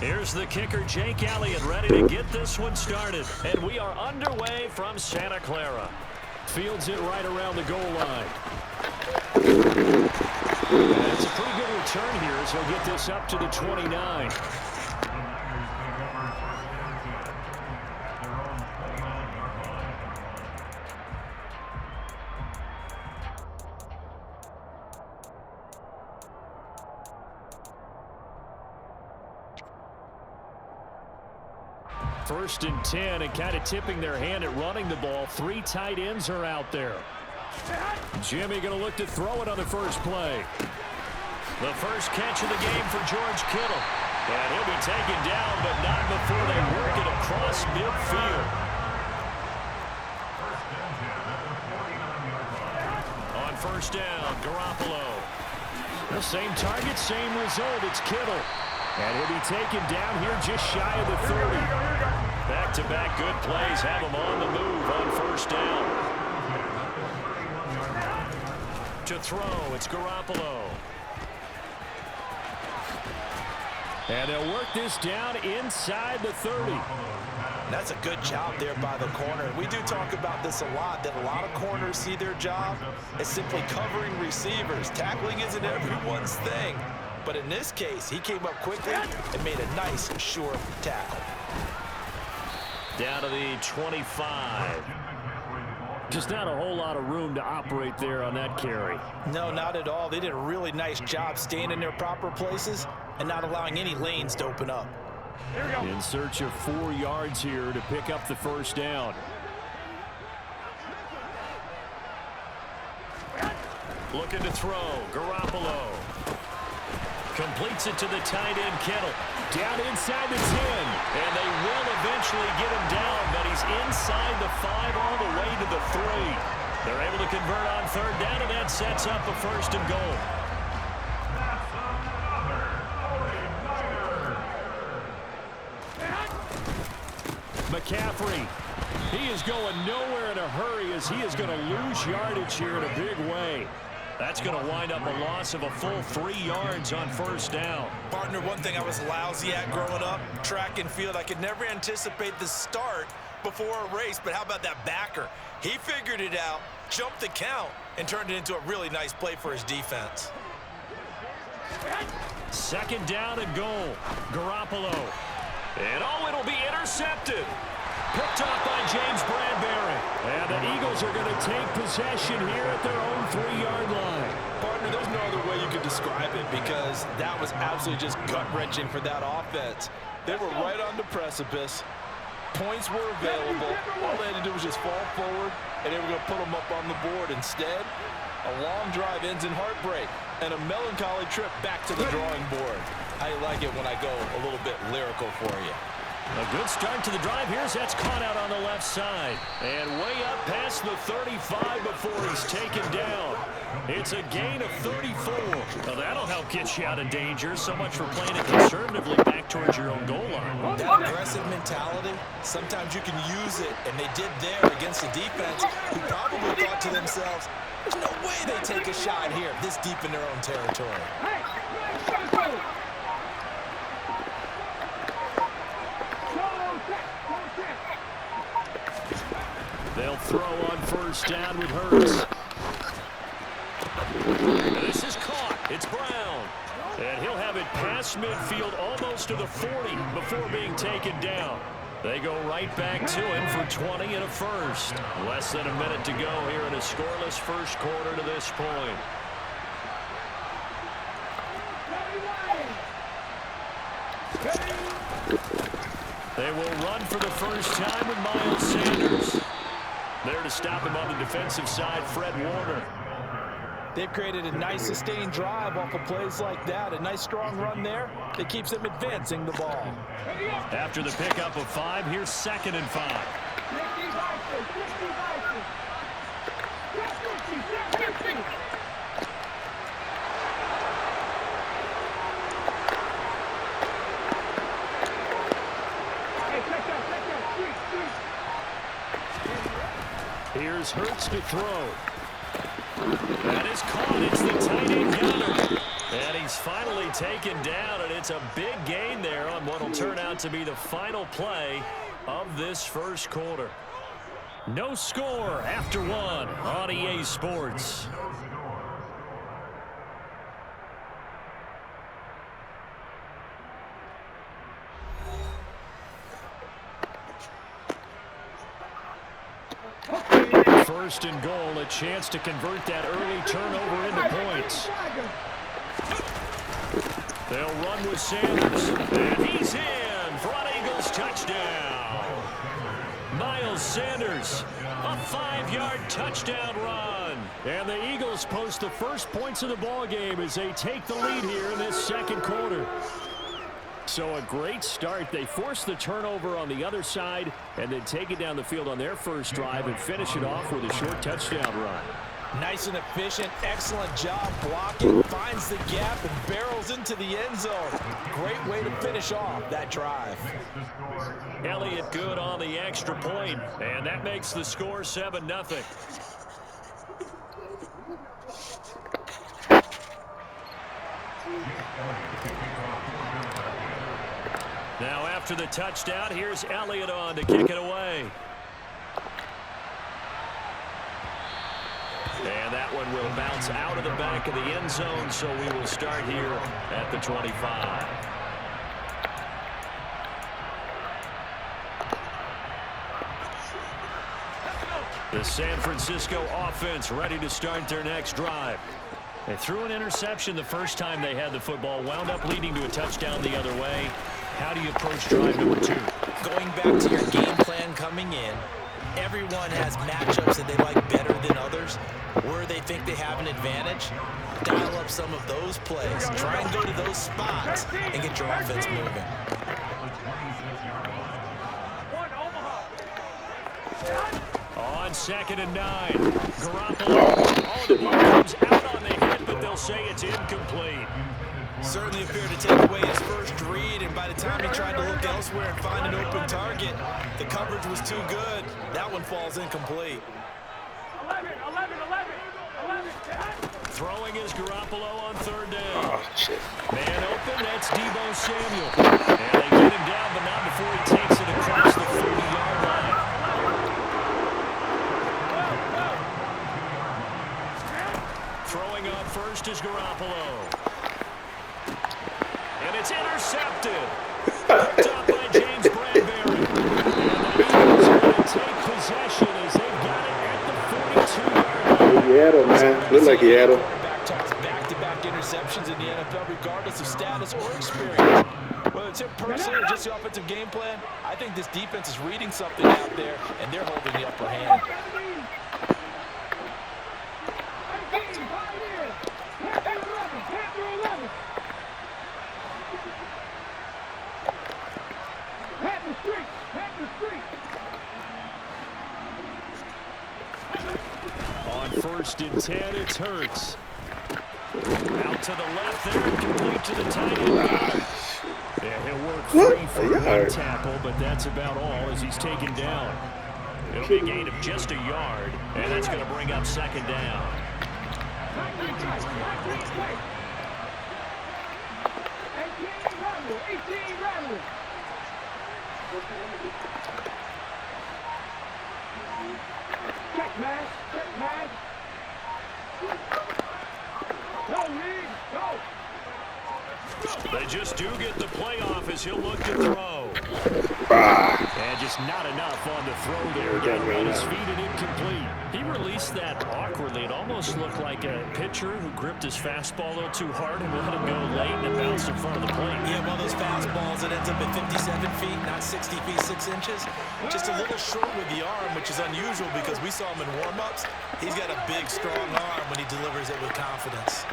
Here's the kicker, Jake Elliott, ready to get this one started. And we are underway from Santa Clara. Fields it right around the goal line. That's a pretty good return here as he'll get this up to the 29. First and 10, and kind of tipping their hand at running the ball. 3 tight ends are out there. Jimmy going to look to throw it on the first play. The first catch of the game for George Kittle. And he'll be taken down, but not before they work it across midfield. On first down, Garoppolo. The same target, same result. It's Kittle. And he'll be taken down here just shy of the 30. Back-to-back good plays have him on the move on first down. To throw, it's Garoppolo. And they'll work this down inside the 30. That's a good job there by the corner. We do talk about this a lot, that a lot of corners see their job as simply covering receivers. Tackling isn't everyone's thing. But in this case, he came up quickly and made a nice, short tackle. Down to the 25. Just not a whole lot of room to operate there on that carry. No, not at all. They did a really nice job staying in their proper places and not allowing any lanes to open up. In search of 4 yards here to pick up the first down. Looking to throw, Garoppolo. Completes it to the tight end, Kittle. Down inside the 10. And they will eventually get him down, but he's inside the 5 all the way to the 3. They're able to convert on third down, and that sets up a first and goal. McCaffrey. He is going nowhere in a hurry as he is going to lose yardage here in a big way. That's going to wind up a loss of a full 3 yards on first down. Partner, one thing I was lousy at growing up, track and field, I could never anticipate the start before a race, but how about that backer? He figured it out, jumped the count, and turned it into a really nice play for his defense. Second down and goal. Garoppolo. And it'll be intercepted. Picked off by James Bradbury. And the Eagles are going to take possession here at their own 3-yard line. Partner, there's no other way you could describe it because that was absolutely just gut-wrenching for that offense. They were right on the precipice. Points were available. All they had to do was just fall forward, and they were going to put them up on the board. Instead, a long drive ends in heartbreak and a melancholy trip back to the drawing board. How you like it when I go a little bit lyrical for you? A good start to the drive. That's caught out on the left side. And way up past the 35 before he's taken down. It's a gain of 34. Well, that'll help get you out of danger. So much for playing it conservatively back towards your own goal line. That aggressive mentality, sometimes you can use it, and they did there against the defense who probably thought to themselves, there's no way they take a shot here this deep in their own territory. They'll throw on first down with Hurts. This is caught. It's Brown. And he'll have it past midfield almost to the 40 before being taken down. They go right back to him for 20 and a first. Less than a minute to go here in a scoreless first quarter to this point. They will run for the first time with Miles Sanders. There to stop him on the defensive side, Fred Warner. They've created a nice sustained drive off of plays like that. A nice strong run there that keeps them advancing the ball. After the pickup of 5, here's 2nd and 5. Here's Hurts to throw. That is caught. It's the tight end gunner. And he's finally taken down, and it's a big gain there on what will turn out to be the final play of this first quarter. No score after one on EA Sports. First and goal, a chance to convert that early turnover into points. They'll run with Sanders, and he's in for an Eagles touchdown. Miles Sanders, a 5-yard touchdown run. And the Eagles post the first points of the ball game as they take the lead here in this second quarter. So a great start. They force the turnover on the other side and then take it down the field on their first drive and finish it off with a short touchdown run. Nice and efficient, excellent job blocking, finds the gap and barrels into the end zone. Great way to finish off that drive. Elliott good on the extra point, and that makes the score 7-0. Now after the touchdown, here's Elliott on to kick it away. And that one will bounce out of the back of the end zone, so we will start here at the 25. The San Francisco offense ready to start their next drive. They threw an interception the first time they had the football, wound up leading to a touchdown the other way. How do you approach drive number 2? Going back to your game plan coming in, everyone has matchups that they like better than others, where they think they have an advantage. Dial up some of those plays. Try and go to those spots and get your offense moving. On 2nd and 9, Garoppolo. Oh, the ball comes out on the hit, but they'll say it's incomplete. Certainly appeared to take away his first read, and by the time he tried to look elsewhere and find an open target, the coverage was too good. That one falls incomplete. 11. Throwing is Garoppolo on 3rd down. Oh, shit. Man open, that's Deebo Samuel. And they get him down, but not before he takes it across the 40-yard line. Throwing on first is Garoppolo. And it's intercepted. Picked up by James Bradbury. And the Eagles are going to take possession as they've got it at the 42-yard line. He had him, man. Looked like he had him. Back-to-back interceptions in the NFL, regardless of status or experience. Whether it's him personally or just the offensive game plan, I think this defense is reading something out there, and they're holding the upper hand. On 1st and 10, it's Hurts. Out to the left there, complete to the tight end. Yeah, he'll work free for one tackle, but that's about all as he's taken down. It'll be a gain of just a yard, and that's going to bring up 2nd down. Check, man. They just do get the playoff as he'll look to throw. And just not enough on the throw there. Getting on his feet and incomplete. He released that awkwardly. It almost looked like a pitcher who gripped his fastball a little too hard and let him go late and it bounced in front of the plate. Yeah, one of those fastballs that ends up at 57 feet, not 60 feet, 6 inches. Just a little short with the arm, which is unusual because we saw him in warm-ups. He's got a big, strong arm when he delivers it with confidence.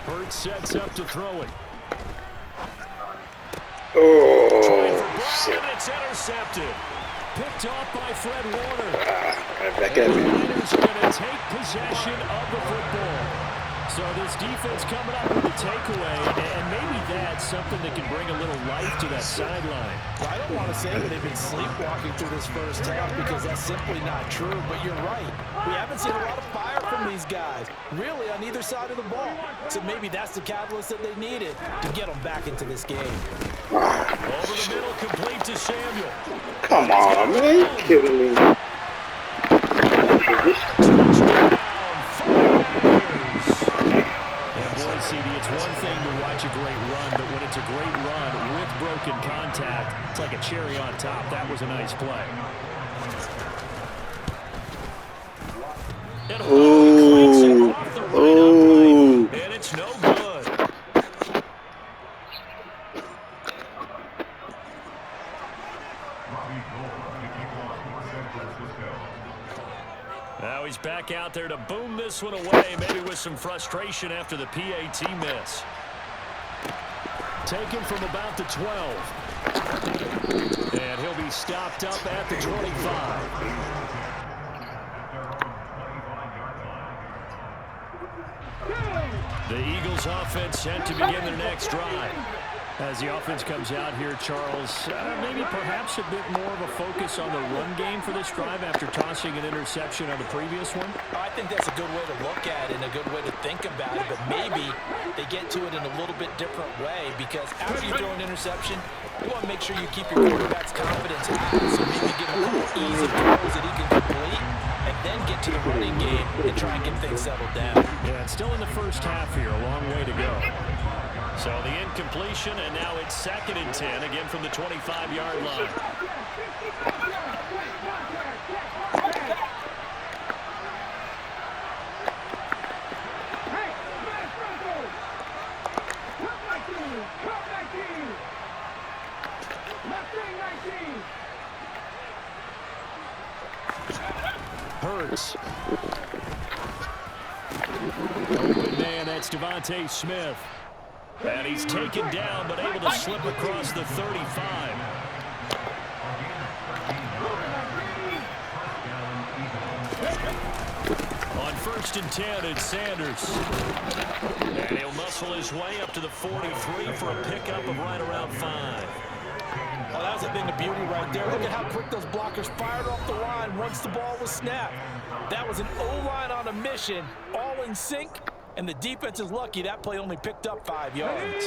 Hurts sets up to throw it. Oh, shit. And it's intercepted. Picked off by Fred Warner. Right back at And the me. Niners are going to take possession of the football. So this defense coming up with a takeaway, and maybe that's something that can bring a little life to that sideline. Well, I don't want to say that they've been sleepwalking through this first half because that's simply not true, but you're right. We haven't seen a lot of fire from these guys, really on either side of the ball. So maybe that's the catalyst that they needed to get them back into this game. Over the middle, complete to Samuel. Come on, man. You kidding me? CD, it's one thing to watch a great run, but when it's a great run with broken contact, it's like a cherry on top. That was a nice play. Ooh. Ooh. And it's no good. Now he's back out there to boom this one away, maybe with some frustration after the PAT miss. Taken from about the 12. And he'll be stopped up at the 25. The Eagles offense set to begin their next drive. As the offense comes out here, Charles, maybe perhaps a bit more of a focus on the run game for this drive after tossing an interception on the previous one? I think that's a good way to look at it and a good way to think about it, but maybe they get to it in a little bit different way because after you throw an interception, you want to make sure you keep your quarterback's confidence high. So maybe give him a couple easy throws that he can complete and then get to the running game and try and get things settled down. Yeah, it's still in the first half here, a long way to go. So the incompletion, and now it's 2nd and 10, again from the 25-yard line. Hurts. Open man, that's Devontae Smith. And he's taken down, but able to slip across the 35. On 1st and 10, it's Sanders. And he'll muscle his way up to the 43 for a pickup of right around 5. Well, that was a thing of beauty right there. Look at how quick those blockers fired off the line once the ball was snapped. That was an O-line on a mission, all in sync. And the defense is lucky that play only picked up 5 yards.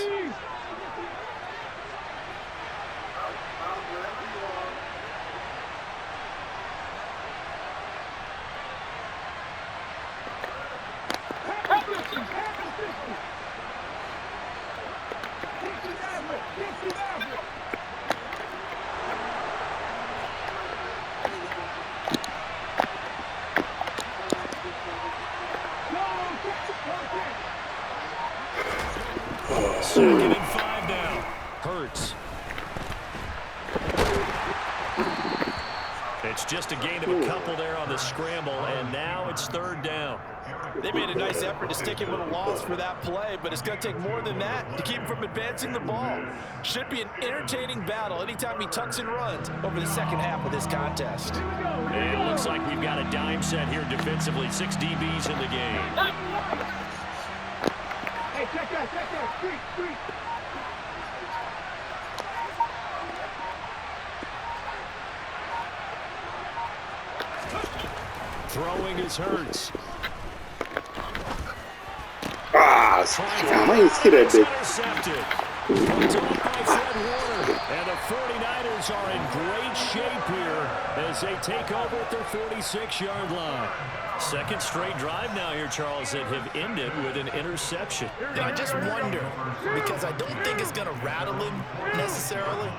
Second and 5 now. Hurts. It's just a gain of a couple there on the scramble, and now it's 3rd down. They made a nice effort to stick him with a loss for that play, but it's going to take more than that to keep him from advancing the ball. Should be an entertaining battle anytime he tucks and runs over the second half of this contest. And it looks like we've got a dime set here defensively. 6 DBs in the game. Hey, check that, street. Throwing is Hurts. Ah, damn, I didn't see that big. Intercepted. Picked off by Fred Warner. And the 49ers are in great shape here as they take over at their 46-yard line. 2nd straight drive now here, Charles, that have ended with an interception. And I just wonder, because I don't think it's going to rattle him necessarily,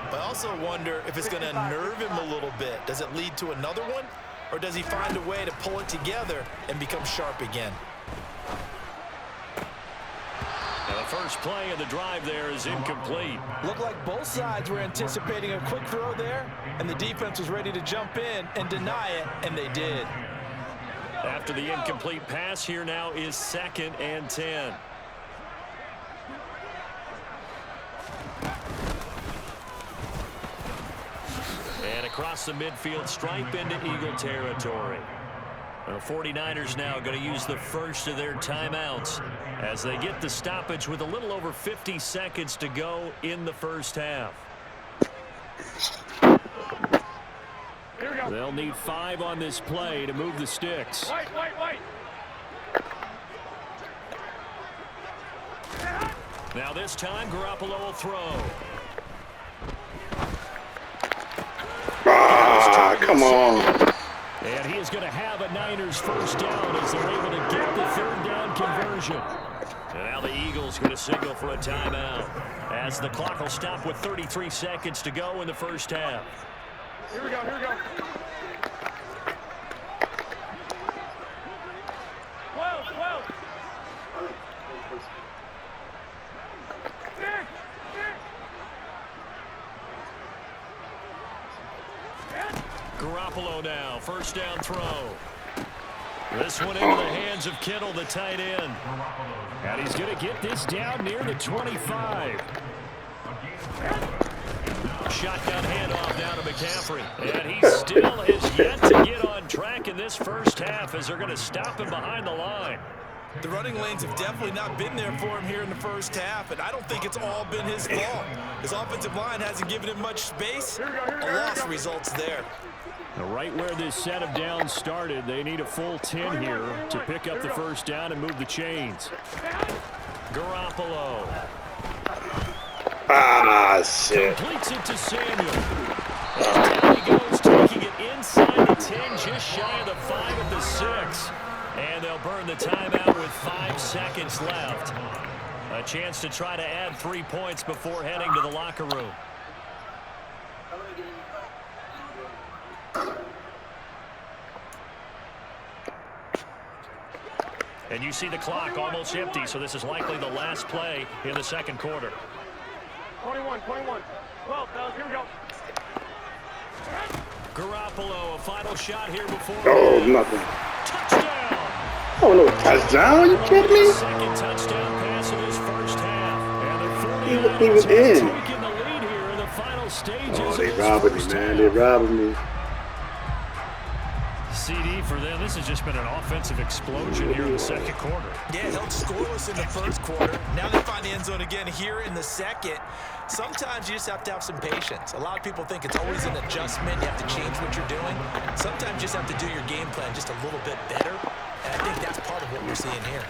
but I also wonder if it's going to nerve him a little bit. Does it lead to another one, or does he find a way to pull it together and become sharp again? Now the first play of the drive there is incomplete. Looked like both sides were anticipating a quick throw there, and the defense was ready to jump in and deny it, and they did. After the incomplete pass, here now is 2nd and 10. And across the midfield stripe into Eagle territory. The 49ers now going to use the first of their timeouts as they get the stoppage with a little over 50 seconds to go in the first half. They'll need 5 on this play to move the sticks. Wait. Now this time, Garoppolo will throw. Come on. And he is going to have a Niners first down as they're able to get the 3rd down conversion. And now the Eagles going to signal for a timeout as the clock will stop with 33 seconds to go in the first half. Here we go. Whoa. Garoppolo now, first down throw. This one into the hands of Kittle, the tight end. And he's going to get this down near the 25. Shotgun handoff down to McCaffrey. And he still has yet to get on track in this first half as they're going to stop him behind the line. The running lanes have definitely not been there for him here in the first half, and I don't think it's all been his fault. His offensive line hasn't given him much space. A loss results there. Right where this set of downs started, they need a full 10 here to pick up the first down and move the chains. Garoppolo. Shit. Completes it to Samuel. And down he goes, taking it inside the 10, just shy of the 5 at the 6. And they'll burn the timeout with 5 seconds left. A chance to try to add 3 points before heading to the locker room. And you see the clock almost empty, so this is likely the last play in the second quarter. 21. 12, fellas, here we go. Garoppolo, a final shot here before. Oh, nothing. Touchdown! Oh, no touchdown? Are you kidding me? Second touchdown pass of his first half. And the He 49ers wasn't even in. have taken the lead here in the final stages. Oh, of they this robbing me, first man. half. They robbing me. CD for them. This has just been an offensive explosion here in the second quarter. Yeah, held scoreless in the first quarter. Now they find the end zone again here in the second. Sometimes you just have to have some patience. A lot of people think it's always an adjustment. You have to change what you're doing. Sometimes you just have to do your game plan just a little bit better. And I think that's part of what we're seeing here.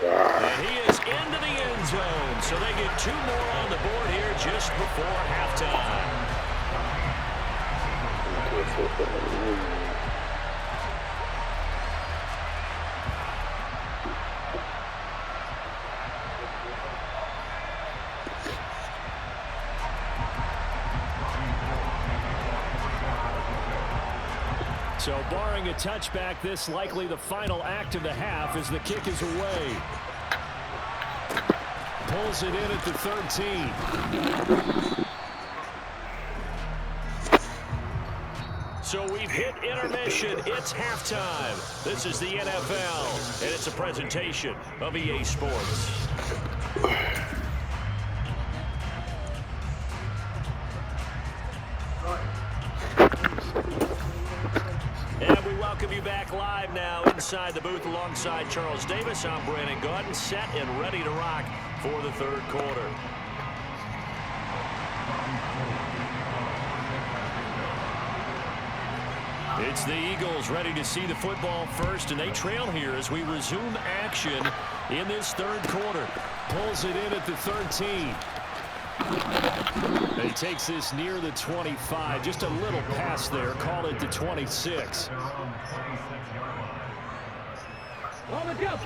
And he is into the end zone. So they get 2 more on the board here just before halftime. So barring a touchback, this likely the final act of the half as the kick is away. Pulls it in at the 13. So we've hit intermission. It's halftime. This is the NFL, and it's a presentation of EA Sports. Welcome you back live now inside the booth alongside Charles Davis. I'm Brandon Gaudin, set and ready to rock for the third quarter. It's the Eagles ready to see the football first, and they trail here as we resume action in this third quarter. Pulls it in at the 13. And he takes this near the 25. Just a little pass there. Call it the 26.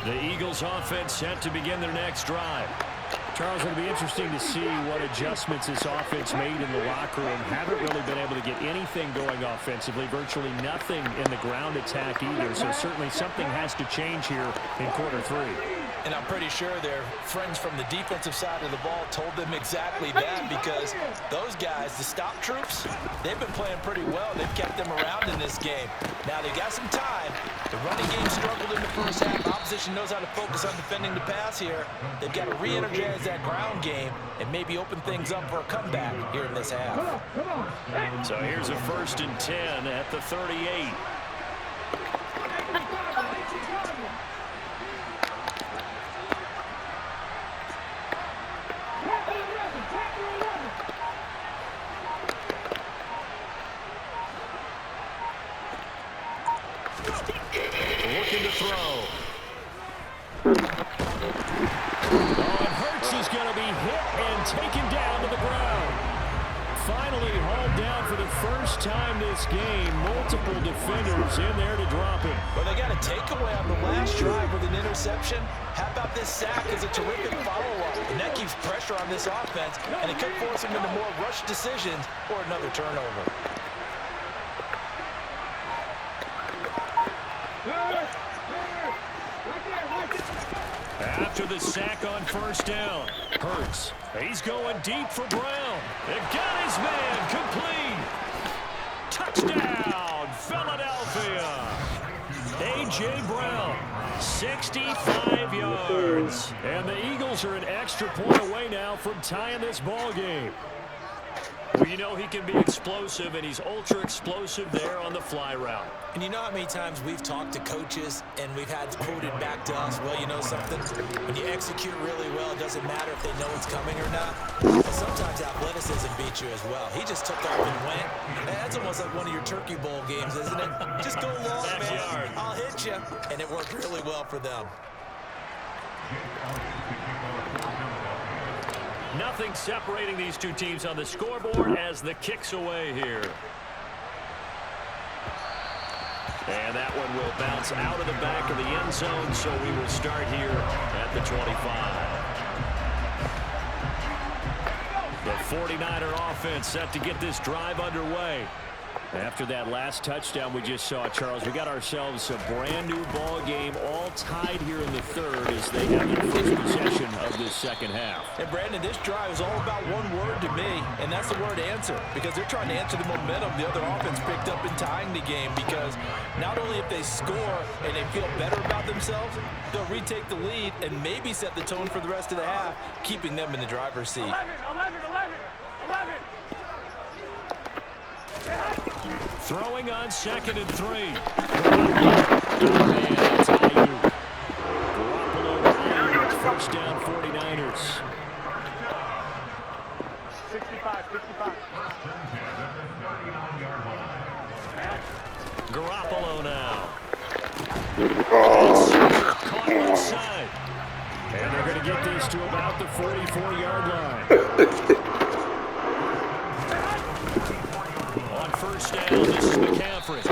The Eagles offense set to begin their next drive. Charles, it'll be interesting to see what adjustments this offense made in the locker room. Haven't really been able to get anything going offensively. Virtually nothing in the ground attack either. So certainly something has to change here in quarter 3. And I'm pretty sure their friends from the defensive side of the ball told them exactly that, because those guys, the stop troops, they've been playing pretty well. They've kept them around in this game. Now they've got some time. The running game struggled in the first half. Opposition knows how to focus on defending the pass here. They've got to re-energize that ground game and maybe open things up for a comeback here in this half. So here's a 1st and 10 at the 38. Looking to throw. And Hurts is going to be hit and taken down to the ground. Finally hauled down for the first time this game. Multiple defenders in there to drop him. Well, they got a takeaway on the last drive with an interception. How about this sack as a terrific follow-up? And that keeps pressure on this offense, and it could force them into more rush decisions or another turnover. After the sack on first down, Hurts. He's going deep for Brown. They've got his man complete. Touchdown, Philadelphia. A.J. Brown, 65 yards. And the Eagles are an extra point away now from tying this ball game. Well, you know he can be explosive, and he's ultra-explosive there on the fly route. And you know how many times we've talked to coaches and we've had quoted back to us, well, you know something? When you execute really well, it doesn't matter if they know it's coming or not. But sometimes athleticism beats you as well. He just took off and went. That's almost like one of your Turkey Bowl games, isn't it? Just go long, man. I'll hit you. And it worked really well for them. Nothing separating these two teams on the scoreboard as the kick's away here. And that one will bounce out of the back of the end zone, so we will start here at the 25. The 49er offense set to get this drive underway. After that last touchdown we just saw, Charles, we got ourselves a brand new ball game, all tied here in the third as they have their first possession of this second half. And Brandon, this drive is all about one word to me, and that's the word answer, because they're trying to answer the momentum the other offense picked up in tying the game, because not only if they score and they feel better about themselves, they'll retake the lead and maybe set the tone for the rest of the half, keeping them in the driver's seat. 11. Throwing on 2nd and 3. And that's Ayuk. Garoppolo, first down 49ers. 65. Garoppolo now. Caught inside. And they're going to get this to about the 44-yard line. On first down, this is McCaffrey.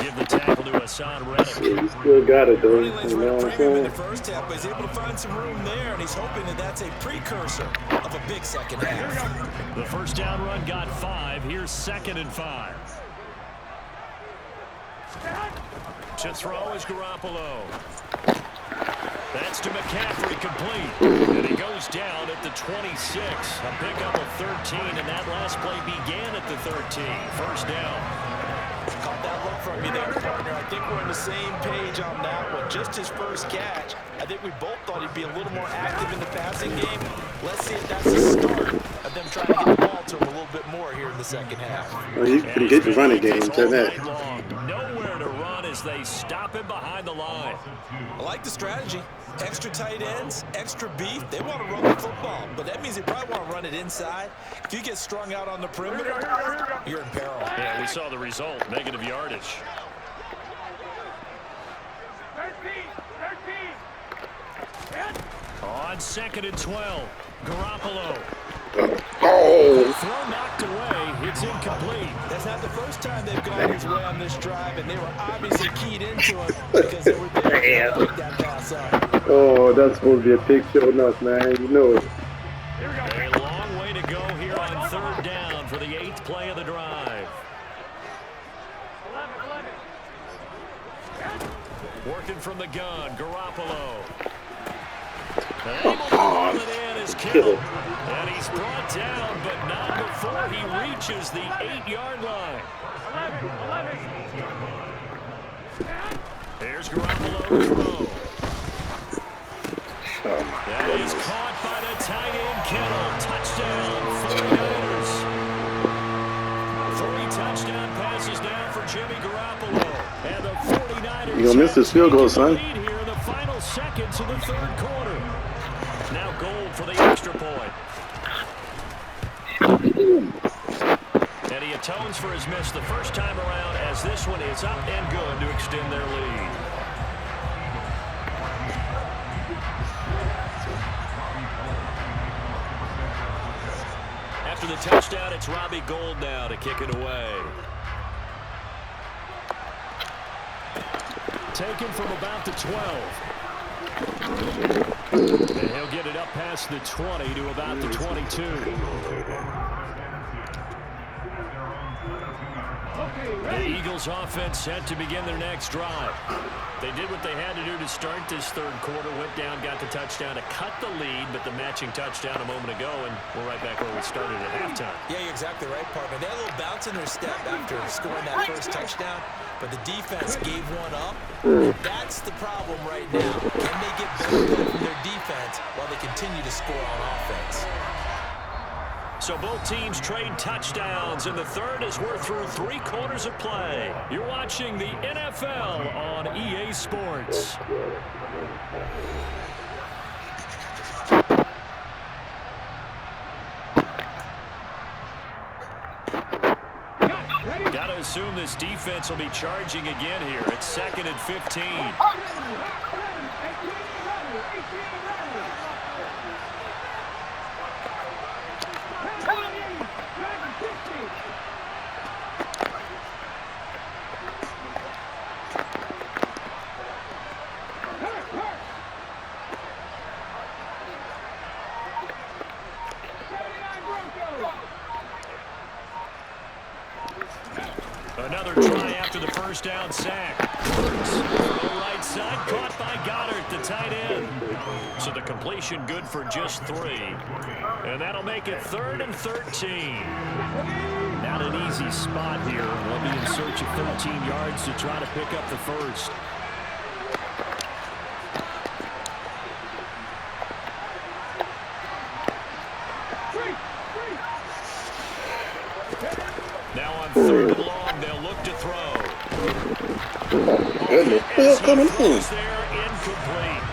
Give the tackle to Hassan Reddick. He still got it, though. Running lanes were a premium in the first half, but he's able to find some room there, and he's hoping that that's a precursor of a big second half. The first down run got 5. Here's 2nd and 5. To throw is Garoppolo. That's to McCaffrey, complete. And he goes down at the 26. A pickup of 13, and that last play began at the 13. First down. Caught that look from you there, partner. I think we're on the same page on that one. Just his first catch. I think we both thought he'd be a little more active in the passing game. Let's see if that's the start of them trying to get the ball to him a little bit more here in the second half. Well, you can get the running game, tell that. Nowhere to run as they stop him behind the line. I like the strategy. Extra tight ends, extra beef. They want to run the football, but that means they probably want to run it inside. If you get strung out on the perimeter, you're in peril. Yeah, we saw the result, negative yardage. 13. On 2nd and 12, Garoppolo. Oh! Throw knocked away. It's incomplete. That's not the first time they've gone his way on this drive, and they were obviously keyed into it because they were there to pick that pass up. Oh, that's supposed to be a pick show enough, man. You know it. A long way to go here on 3rd down for the 8th play of the drive. 11. Working from the gun, Garoppolo. Able to haul it in is Kittle. And he's brought down, but not before he reaches the 8-yard line. 11. Here's Garoppolo to throw. That is caught by the tight end, Kittle. Touchdown, 49ers. 3 touchdown passes now for Jimmy Garoppolo. And the 49ers Riders You gonna miss this field goal, son. lead here in the final seconds of the third quarter. Now Gold for the extra point. And he atones for his miss the first time around as this one is up and good to extend their lead. After the touchdown, it's Robbie Gould now to kick it away. Taken from about the 12. And he'll get it up past the 20 to about the 22. The Eagles offense set to begin their next drive. They did what they had to do to start this third quarter, went down, got the touchdown to cut the lead, but the matching touchdown a moment ago, and we're right back where we started at halftime. Yeah, you're exactly right, partner. They had a little bounce in their step after scoring that first touchdown, but the defense gave one up. That's the problem right now. Can they get better from their defense while they continue to score on offense? So both teams trade touchdowns, and the third as we're through 3 quarters of play. You're watching the NFL on EA Sports. Got to assume this defense will be charging again here. It's 2nd and 15. Another try after the first down sack. Right side caught by Goddard, the tight end. So the completion good for just 3. And that'll make it 3rd and 13. Not an easy spot here. They'll be in search of 13 yards to try to pick up the first. Now on 3rd and long, they'll look to throw. Goodness, still coming in. There, incomplete.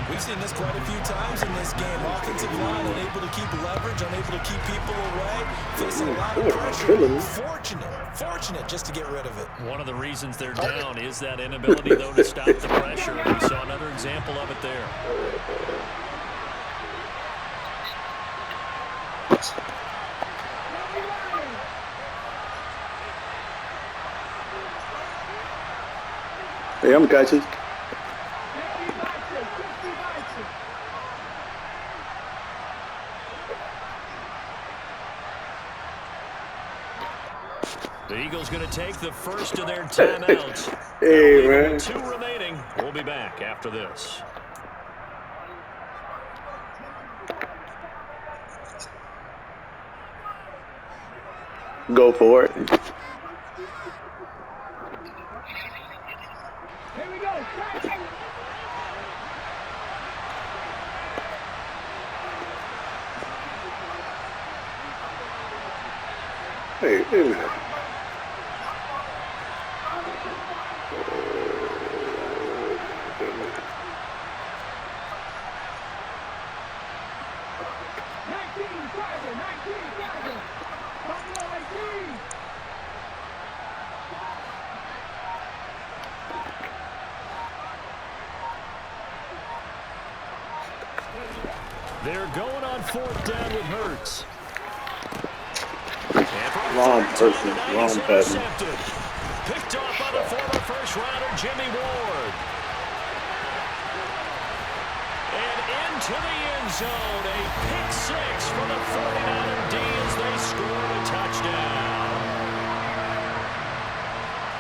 We've seen this quite a few times in this game. Offensive line unable to keep leverage, unable to keep people away, facing a lot of pressure. Fortunate just to get rid of it. One of the reasons they're down is that inability, though, to stop the pressure. We saw another example of it there. Hey, I'm catching. The Eagles going to take the first of their timeouts. Hey, man. 2 remaining. We'll be back after this. Go for it. Hey, hey, man. They're going on 4th down with Hurts. Wrong person, wrong pattern. Picked off by the former first-rounder Jimmy Ward. And into the end zone, a pick 6 for the 49er D as they score a touchdown.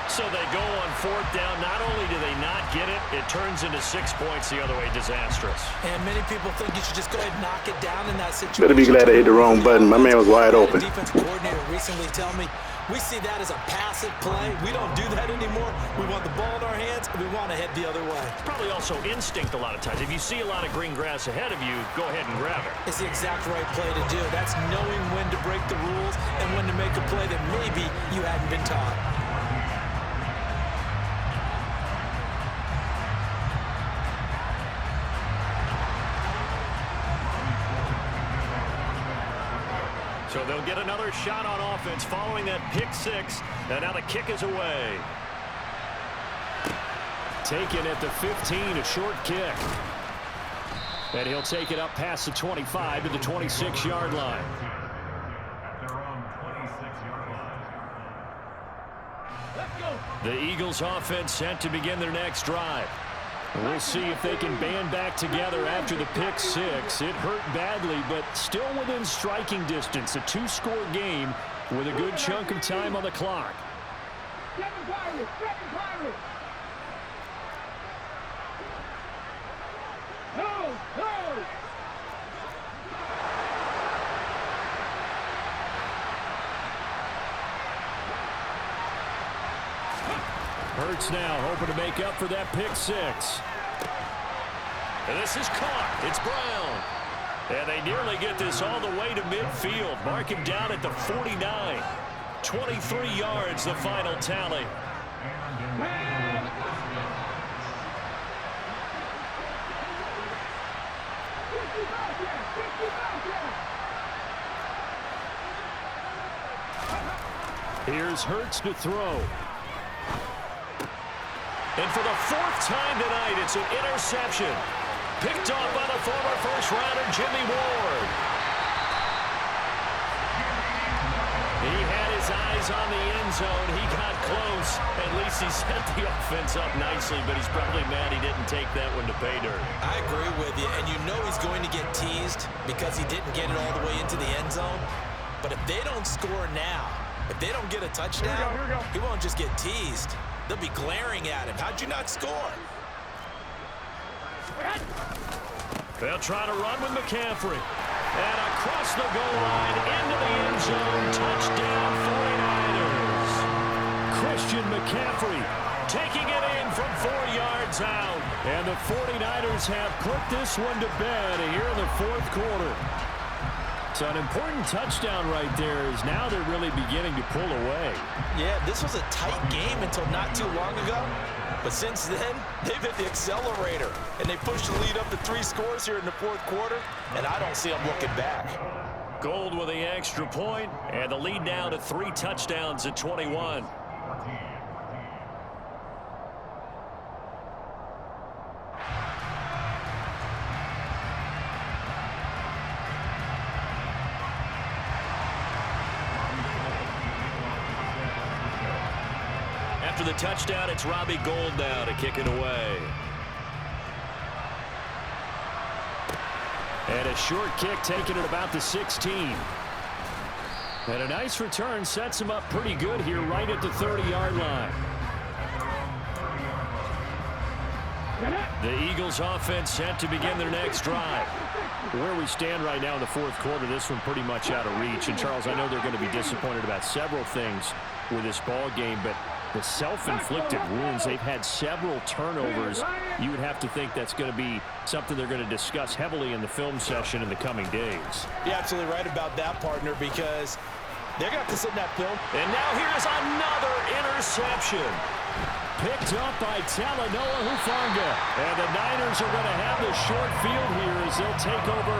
So they go on 4th down. Not only do they not get it, it turns into 6 points the other way. Disastrous. And many people think you should just go ahead and knock it down in that situation. Better be glad I hit the wrong button. My man was wide open. Defense coordinator recently tell me we see that as a passive play. We don't do that anymore. We want the ball in our hands, and we want to head the other way. Probably also instinct a lot of times. If you see a lot of green grass ahead of you, go ahead and grab it. It's the exact right play to do. That's knowing when to break the rules and when to make a play that maybe you hadn't been taught. get another shot on offense following that pick six. And now the kick is away. Taken at the 15, a short kick. And he'll take it up past the 25 to the 26-yard line. The Eagles offense set to begin their next drive. We'll see if they can band back together after the pick six. It hurt badly, but still within striking distance. A two-score game with a good chunk of time on the clock. Hurts now, hoping to make up for that pick six. And this is caught. It's Brown. And they nearly get this all the way to midfield. Mark him down at the 49. 23 yards, the final tally. Here's Hurts to throw. And for the fourth time tonight, it's an interception. Picked off by the former first-rounder, Jimmy Ward. He had his eyes on the end zone. He got close. At least he set the offense up nicely, but he's probably mad he didn't take that one to pay dirt. I agree with you, and you know he's going to get teased because he didn't get it all the way into the end zone. But if they don't score now, if they don't get a touchdown, he won't just get teased. They'll be glaring at him. How'd you not score? They'll try to run with McCaffrey. And across the goal line, into the end zone, touchdown 49ers. Christian McCaffrey taking it in from 4 yards out. And the 49ers have put this one to bed here in the fourth quarter. So an important touchdown right there is now they're really beginning to pull away. Yeah, this was a tight game until not too long ago. But since then, they've hit the accelerator. And they pushed the lead up to 3 scores here in the fourth quarter. And I don't see them looking back. Gold with the extra point, and the lead now to 3 touchdowns at 21. After the touchdown, it's Robbie Gould now to kick it away. And a short kick taken at about the 16. And a nice return sets him up pretty good here right at the 30-yard line. The Eagles offense set to begin their next drive. Where we stand right now in the fourth quarter, this one pretty much out of reach. And Charles, I know they're going to be disappointed about several things with this ball game, but the self-inflicted wounds, they've had several turnovers. You would have to think that's going to be something they're going to discuss heavily in the film session in the coming days. You're absolutely right about that, partner, because they're going to have to sit in that film. And now here's another interception. Picked up by Talanoa Hufanga. And the Niners are going to have the short field here as they'll take over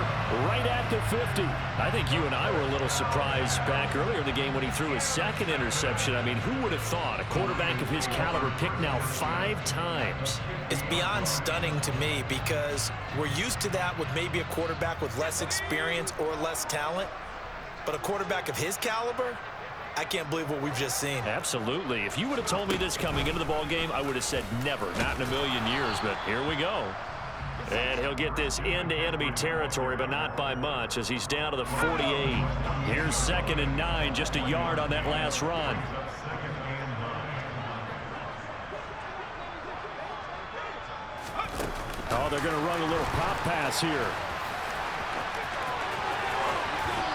right at the 50. I think you and I were a little surprised back earlier in the game when he threw his second interception. I mean, who would have thought a quarterback of his caliber picked now 5 times? It's beyond stunning to me because we're used to that with maybe a quarterback with less experience or less talent. But a quarterback of his caliber, I can't believe what we've just seen. Absolutely. If you would have told me this coming into the ball game, I would have said never, not in a million years, but here we go. And he'll get this into enemy territory, but not by much as he's down to the 48. Here's 2nd and 9, just a yard on that last run. Oh, they're going to run a little pop pass here.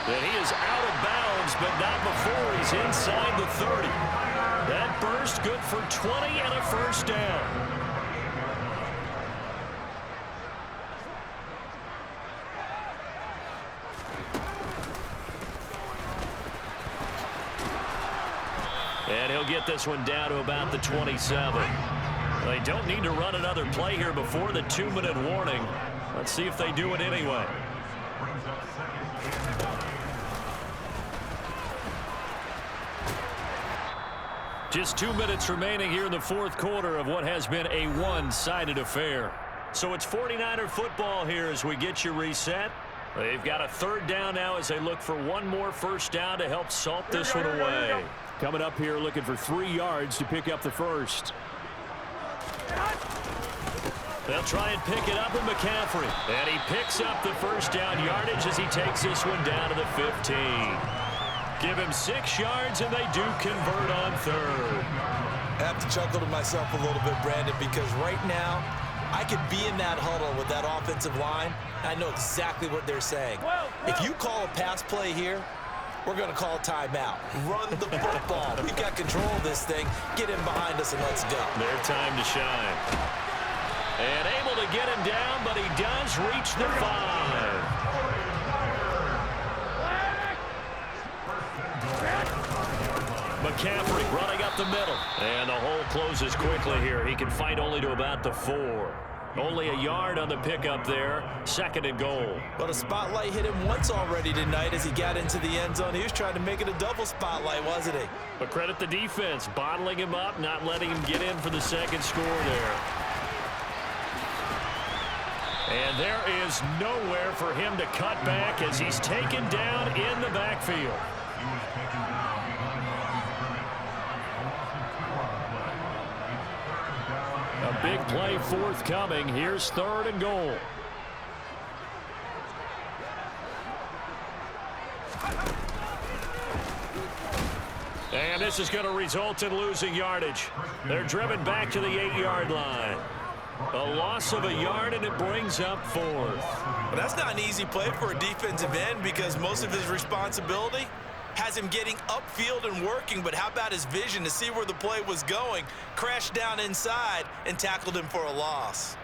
And he is out of bounds, but not before he's inside the 30. That burst good for 20 and a first down. And he'll get this one down to about the 27. They don't need to run another play here before the 2-minute warning. Let's see if they do it anyway. Just 2 minutes remaining here in the fourth quarter of what has been a one-sided affair. So it's 49er football here as we get you reset. They've got a third down now as they look for one more first down to help salt this one away. Coming up here looking for 3 yards to pick up the first. They'll try and pick it up with McCaffrey. And he picks up the first down yardage as he takes this one down to the 15. Give him 6 yards, and they do convert on third. I have to chuckle to myself a little bit, Brandon, because right now I could be in that huddle with that offensive line. I know exactly what they're saying. If you call a pass play here, we're going to call timeout. Run the football. We've got control of this thing. Get in behind us and let's go. Their time to shine. And able to get him down, but he does reach the 5. McCaffrey running up the middle. And the hole closes quickly here. He can fight only to about the 4. Only a yard on the pickup there. 2nd and goal. But a spotlight hit him once already tonight as he got into the end zone. He was trying to make it a double spotlight, wasn't he? But credit the defense, bottling him up, not letting him get in for the second score there. And there is nowhere for him to cut back as he's taken down in the backfield. A big play forthcoming. Here's 3rd and goal. And this is going to result in losing yardage. They're driven back to the 8-yard line. A loss of a yard, and it brings up 4th. Well, that's not an easy play for a defensive end because most of his responsibility has him getting upfield and working, but how about his vision to see where the play was going, crashed down inside, and tackled him for a loss.